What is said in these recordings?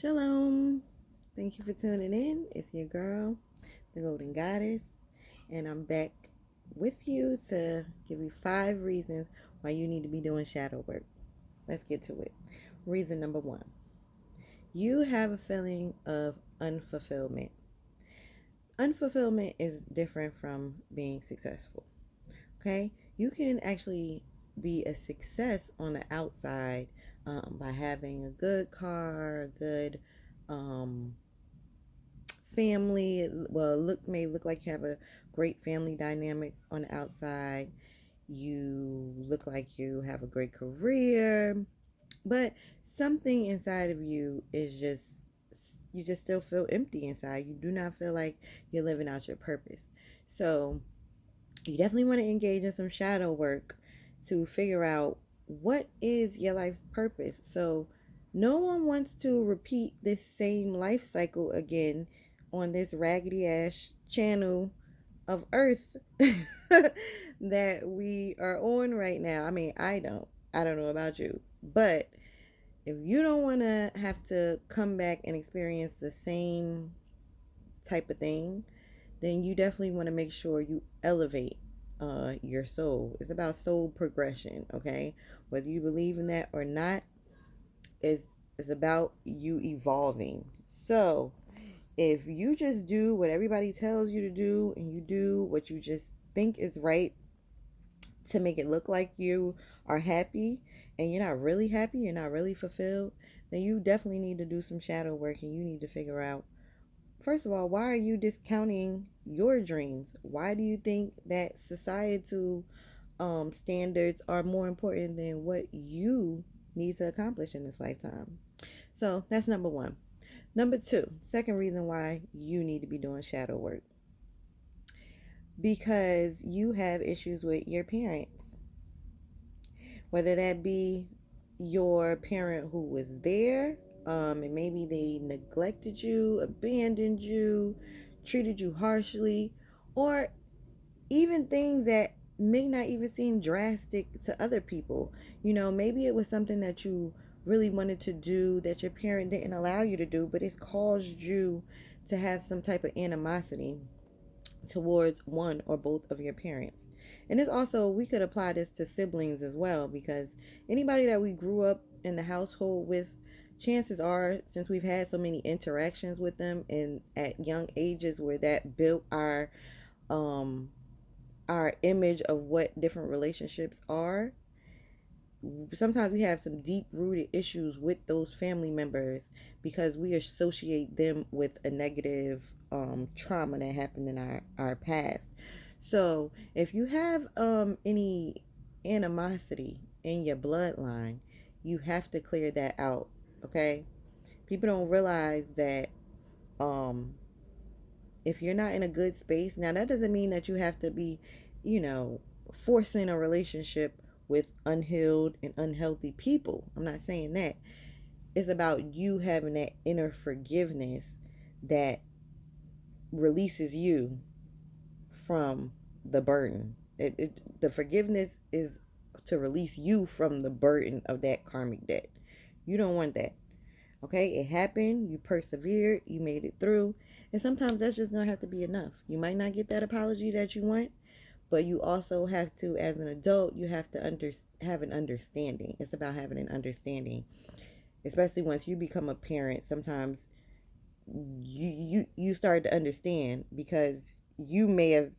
Shalom. Thank you for tuning in. It's your girl, the Golden Goddess, and I'm back with you to give you 5 reasons why you need to be doing shadow work. Let's get to it. Reason number 1, you have a feeling of unfulfillment. Unfulfillment is different from being successful. Okay? You can actually be a success on the outside by having a good car, a good family. Well, may look like you have a great family dynamic on the outside. You look like you have a great career, but something inside of you is just, you just still feel empty inside. You do not feel like you're living out your purpose. So you definitely want to engage in some shadow work to figure out what is your life's purpose. So no one wants to repeat this same life cycle again on this raggedy ass channel of earth that we are on right now. I mean, I don't know about you, but if you don't want to have to come back and experience the same type of thing, then you definitely want to make sure you elevate your soul. It's about soul progression, okay? Whether you believe in that or not, it's about you evolving. So if you just do what everybody tells you to do and you do what you just think is right to make it look like you are happy and you're not really happy, you're not really fulfilled, then you definitely need to do some shadow work and you need to figure out, first of all, why are you discounting your dreams? Why do you think that societal standards are more important than what you need to accomplish in this lifetime? So that's number 1. Number 2, second reason why you need to be doing shadow work. Because you have issues with your parents. Whether that be your parent who was there, and maybe they neglected you, abandoned you, treated you harshly, or even things that may not even seem drastic to other people. Maybe it was something that you really wanted to do that your parent didn't allow you to do, but it's caused you to have some type of animosity towards one or both of your parents. And it's also, we could apply this to siblings as well, because anybody that we grew up in the household with, chances are, since we've had so many interactions with them and at young ages where that built um our image of what different relationships are, sometimes we have some deep rooted issues with those family members because we associate them with a negative trauma that happened in our past. So if you have any animosity in your bloodline, you have to clear that out. Okay, people don't realize that um if you're not in a good space, now that doesn't mean that you have to be, you know, forcing a relationship with unhealed and unhealthy people. I'm not saying that. It's about you having that inner forgiveness that releases you from the burden. The forgiveness is to release you from the burden of that karmic debt. You don't want that. Okay, it happened, you persevered, you made it through, and sometimes that's just gonna have to be enough. You might not get that apology that you want, but you also have to, as an adult, you have to have an understanding. It's about having an understanding, especially once you become a parent. Sometimes you start to understand because you may have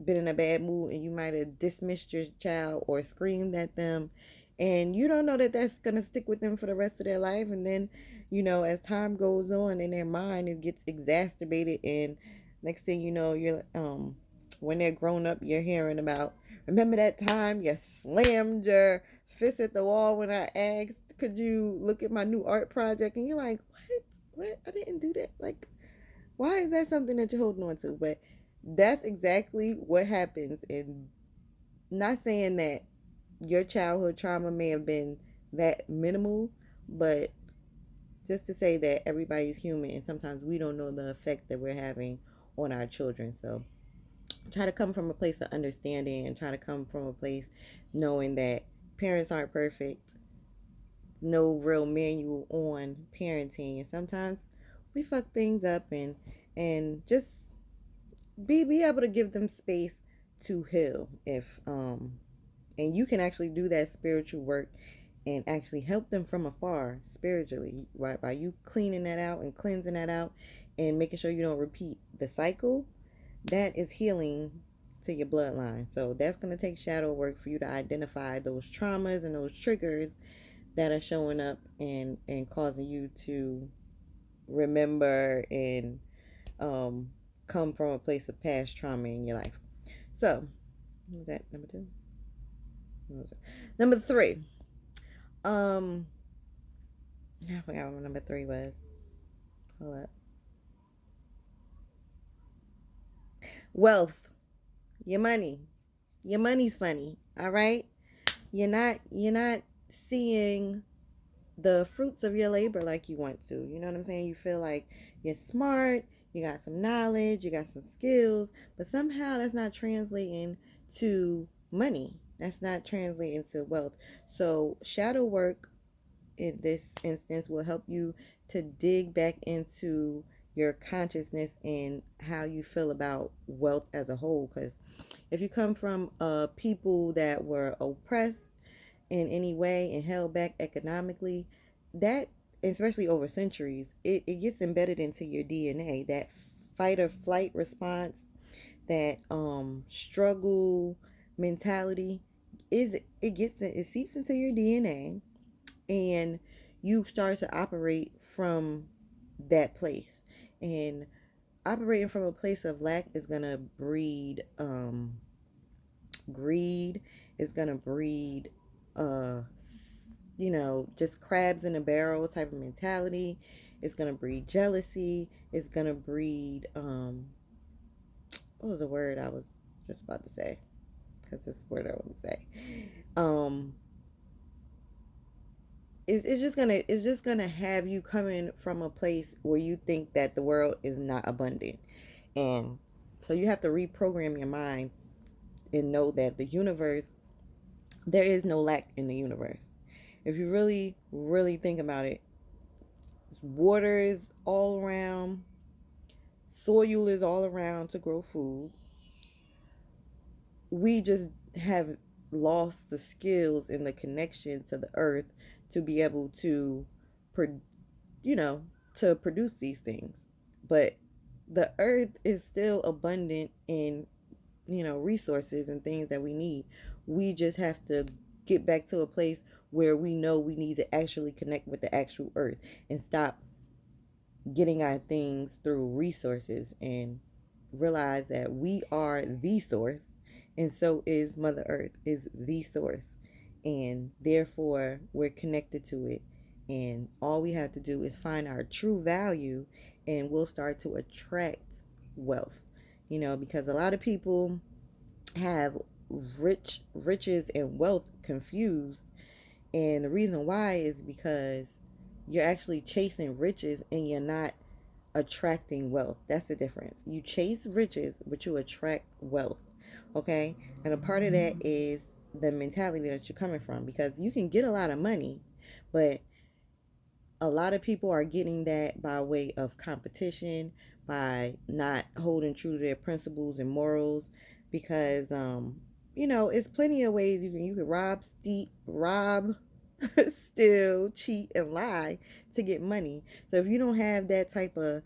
been in a bad mood and you might have dismissed your child or screamed at them, and you don't know that that's going to stick with them for the rest of their life. And then, as time goes on in their mind, it gets exacerbated, and next thing you know, you're when they're grown up, you're hearing about, remember that time you slammed your fist at the wall when I asked, could you look at my new art project? And you're like, what, I didn't do that. Like, why is that something that you're holding on to? But that's exactly what happens. And not saying that your childhood trauma may have been that minimal, but just to say that everybody's human and sometimes we don't know the effect that we're having on our children. So try to come from a place of understanding and try to come from a place knowing that parents aren't perfect. no real manual on parenting, and sometimes we fuck things up, and just be able to give them space to heal. If and you can actually do that spiritual work and actually help them from afar spiritually, right? By you cleaning that out and cleansing that out and making sure you don't repeat the cycle, that is healing to your bloodline. So that's going to take shadow work for you to identify those traumas and those triggers that are showing up and causing you to remember and um, come from a place of past trauma in your life. So, what was that? Number two? What was it? Number three. Um, I forgot what number three was. Hold up. Wealth. Your money. Your money's funny. All right. You're not seeing the fruits of your labor like you want to. You know what I'm saying? You feel like you're smart, you got some knowledge, you got some skills, but somehow that's not translating to money. That's not translating to wealth. So shadow work in this instance will help you to dig back into your consciousness and how you feel about wealth as a whole. Because if you come from people that were oppressed in any way and held back economically, that, especially over centuries, it gets embedded into your DNA. That fight or flight response, that struggle mentality, it seeps into your DNA, and you start to operate from that place. And operating from a place of lack is gonna breed greed. Is gonna breed uh just crabs in a barrel type of mentality. It's gonna breed jealousy. It's gonna breed what was the word I was just about to say? Because it's the word I want to say. Um, it's just gonna have you coming from a place where you think that the world is not abundant, and so you have to reprogram your mind and know that the universe, there is no lack in the universe. If you really really think about it, water is all around, soil is all around to grow food. We just have lost the skills and the connection to the earth to be able to you know, to produce these things. But the earth is still abundant in, resources and things that we need. We just have to get back to a place where we know we need to actually connect with the actual earth and stop getting our things through resources and realize that we are the source, and so is Mother Earth is the source, and therefore we're connected to it, and all we have to do is find our true value, and we'll start to attract wealth. Because a lot of people have riches and wealth confused, and the reason why is because you're actually chasing riches and you're not attracting wealth. That's the difference. You chase riches, but you attract wealth. Okay? And a part of that is the mentality that you're coming from, because you can get a lot of money, but a lot of people are getting that by way of competition, by not holding true to their principles and morals, because it's plenty of ways you can rob, steal, cheat, and lie to get money. So if you don't have that type of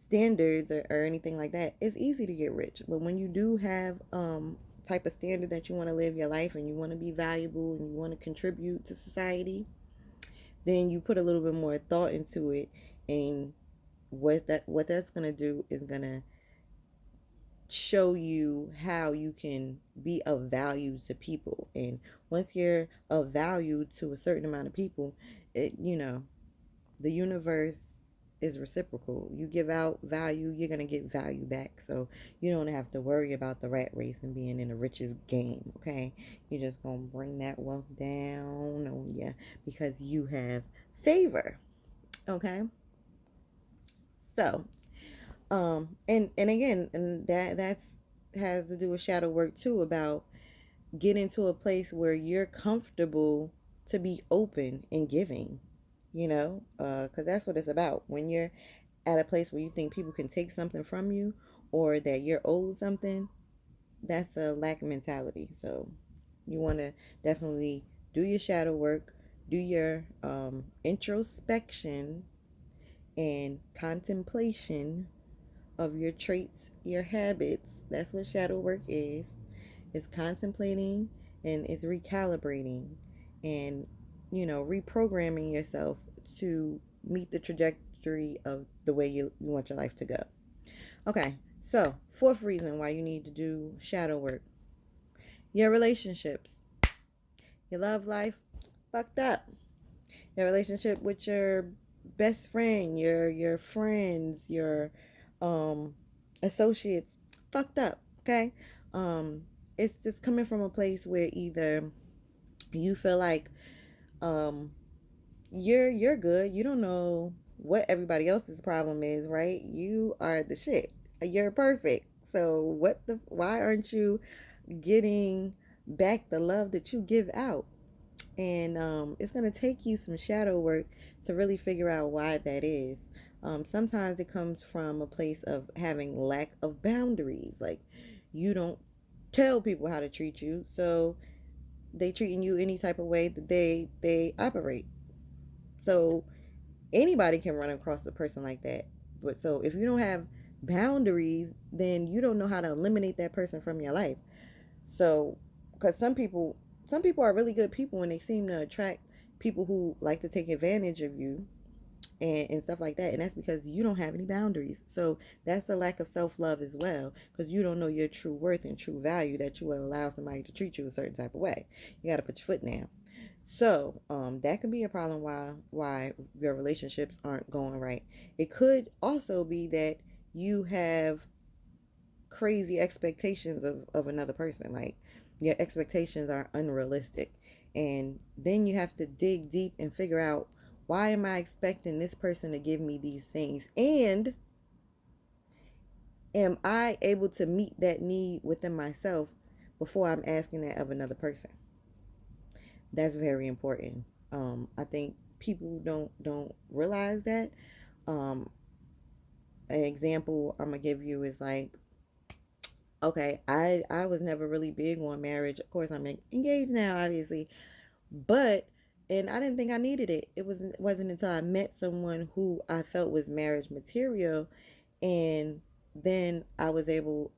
standards or anything like that, it's easy to get rich. But when you do have type of standard that you want to live your life, and you want to be valuable, and you want to contribute to society, then you put a little bit more thought into it, and what that's going to do is going to show you how you can be of value to people. And once you're of value to a certain amount of people, the universe is reciprocal. You give out value, you're going to get value back. So you don't have to worry about the rat race and being in the richest game. Okay, you're just going to bring that wealth down on you because you have favor. Okay, so and again, and that's has to do with shadow work too, about getting to a place where you're comfortable to be open and giving, because that's what it's about. When you're at a place where you think people can take something from you or that you're owed something, that's a lack mentality. So you want to definitely do your shadow work, do your introspection and contemplation of your traits, your habits. That's what shadow work is. It's contemplating and it's recalibrating and, reprogramming yourself to meet the trajectory of the way you want your life to go. Okay, so fourth reason why you need to do shadow work: your relationships, your love life, fucked up. Your relationship with your best friend, your friends, your associates, fucked up. Okay, um, it's just coming from a place where either you feel like um you're good. You don't know what everybody else's problem is, right? You are the shit. You're perfect. So why aren't you getting back the love that you give out? And it's going to take you some shadow work to really figure out why that is. Sometimes it comes from a place of having lack of boundaries. Like, you don't tell people how to treat you, so they treating you any type of way that they operate. So anybody can run across a person like that. But so if you don't have boundaries, then you don't know how to eliminate that person from your life. So, because some people are really good people and they seem to attract people who like to take advantage of you and stuff like that. And that's because you don't have any boundaries. So that's a lack of self-love as well, because you don't know your true worth and true value that you will allow somebody to treat you a certain type of way. You got to put your foot down. So that could be a problem why your relationships aren't going right. It could also be that you have crazy expectations of another person. Like, your expectations are unrealistic. And then you have to dig deep and figure out, why am I expecting this person to give me these things? And am I able to meet that need within myself before I'm asking that of another person? That's very important. I think people don't realize that. Um, an example I'm gonna give you is like, okay, I was never really big on marriage. Of course, I'm engaged now, obviously, but and I didn't think I needed it. Wasn't until I met someone who I felt was marriage material, and then I was able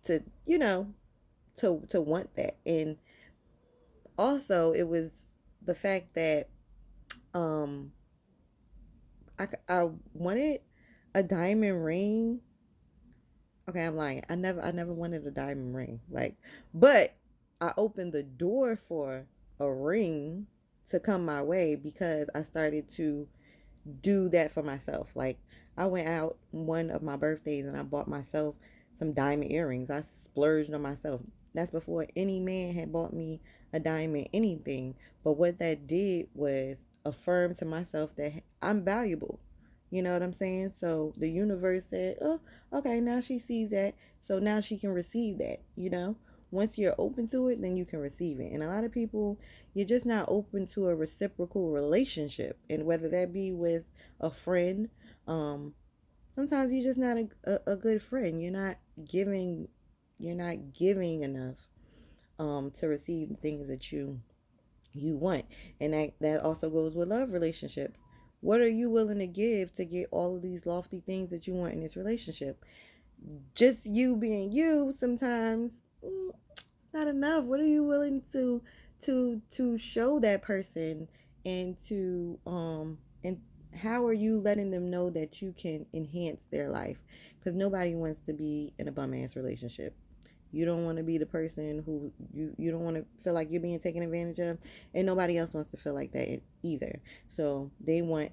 to to want that. And also it was the fact that um I wanted a diamond ring. Okay, I'm lying. I never wanted a diamond ring. Like, but I opened the door for a ring to come my way because I started to do that for myself. Like, I went out one of my birthdays and I bought myself some diamond earrings. I splurged on myself. That's before any man had bought me a diamond anything. But what that did was affirm to myself that I'm valuable. You know what I'm saying? So the universe said, "Oh, okay, now she sees that. So now she can receive that. Once you're open to it, then you can receive it." And a lot of people, you're just not open to a reciprocal relationship. And whether that be with a friend, sometimes you're just not a good friend. You're not giving enough to receive the things that you want. And that also goes with love relationships. What are you willing to give to get all of these lofty things that you want in this relationship? Just you being you sometimes, it's not enough. What are you willing to show that person, and how are you letting them know that you can enhance their life? Because nobody wants to be in a bum ass relationship. You don't want to be the person who you don't want to feel like you're being taken advantage of, and nobody else wants to feel like that either. So they want,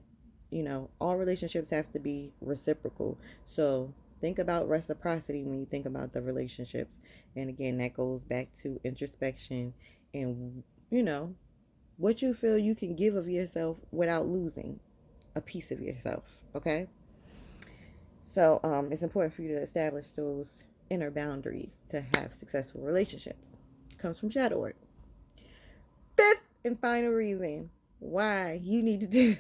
all relationships have to be reciprocal. So think about reciprocity when you think about the relationships. And again, that goes back to introspection and, what you feel you can give of yourself without losing a piece of yourself. Okay. So it's important for you to establish those inner boundaries to have successful relationships. It comes from shadow work. Fifth and final reason why you need to do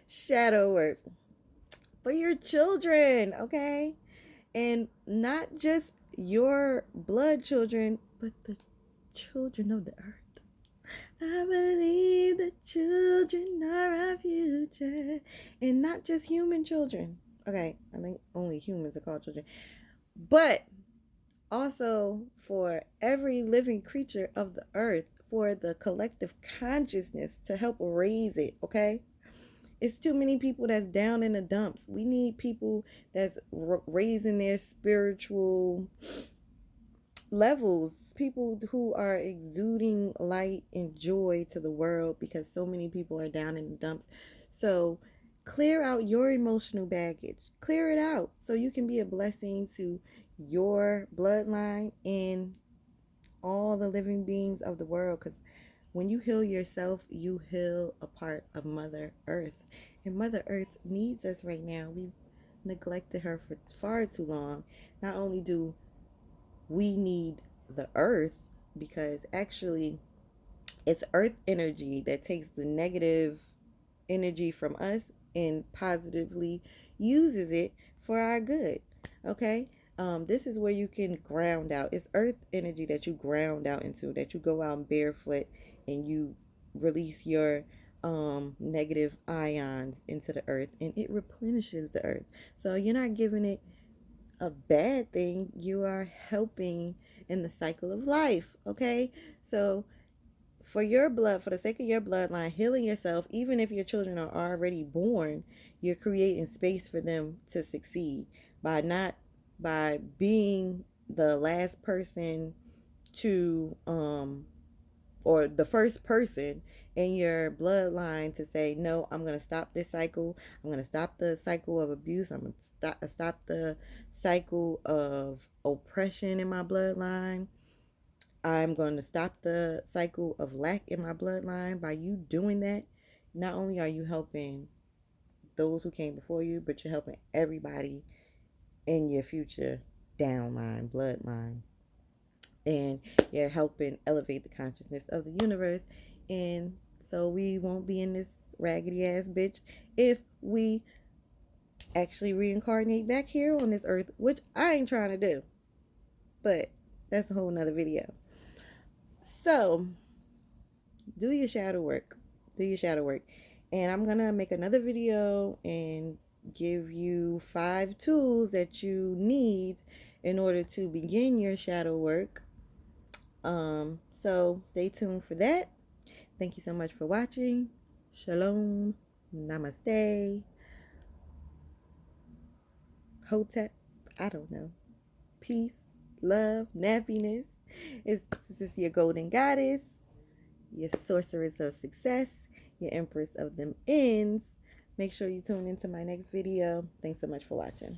shadow work for your children, okay? And not just your blood children, but the children of the earth. I believe the children are our future. And not just human children. Okay, I think only humans are called children. But also for every living creature of the earth, for the collective consciousness to help raise it, okay? It's too many people that's down in the dumps. We need people that's raising their spiritual levels, people who are exuding light and joy to the world, because so many people are down in the dumps. So clear out your emotional baggage, clear it out so you can be a blessing to your bloodline and all the living beings of the world. Because when you heal yourself, you heal a part of Mother Earth, and Mother Earth needs us right now. We've neglected her for far too long. Not only do we need the earth, because actually it's earth energy that takes the negative energy from us and positively uses it for our good. Okay. This is where you can ground out. It's earth energy that you ground out into, that you go out barefoot and you release your negative ions into the earth, and it replenishes the earth. So you're not giving it a bad thing, you are helping in the cycle of life. Okay, so for your blood, for the sake of your bloodline, healing yourself, even if your children are already born, you're creating space for them to succeed by not by being the last person to or the first person in your bloodline to say, no, I'm going to stop this cycle. I'm going to stop the cycle of abuse. I'm going to stop the cycle of oppression in my bloodline. I'm going to stop the cycle of lack in my bloodline. By you doing that, not only are you helping those who came before you, but you're helping everybody in your future downline, bloodline. And you're helping elevate the consciousness of the universe. And so we won't be in this raggedy ass bitch if we actually reincarnate back here on this earth, which I ain't trying to do. But that's a whole nother video. So do your shadow work. Do your shadow work. And I'm gonna make another video and give you 5 tools that you need in order to begin your shadow work. So stay tuned for that. Thank you so much for watching. Shalom. Namaste. Hotep. I don't know. Peace, love, nappiness. This is your golden goddess, your sorceress of success, your empress of them ends. Make sure you tune into my next video. Thanks so much for watching.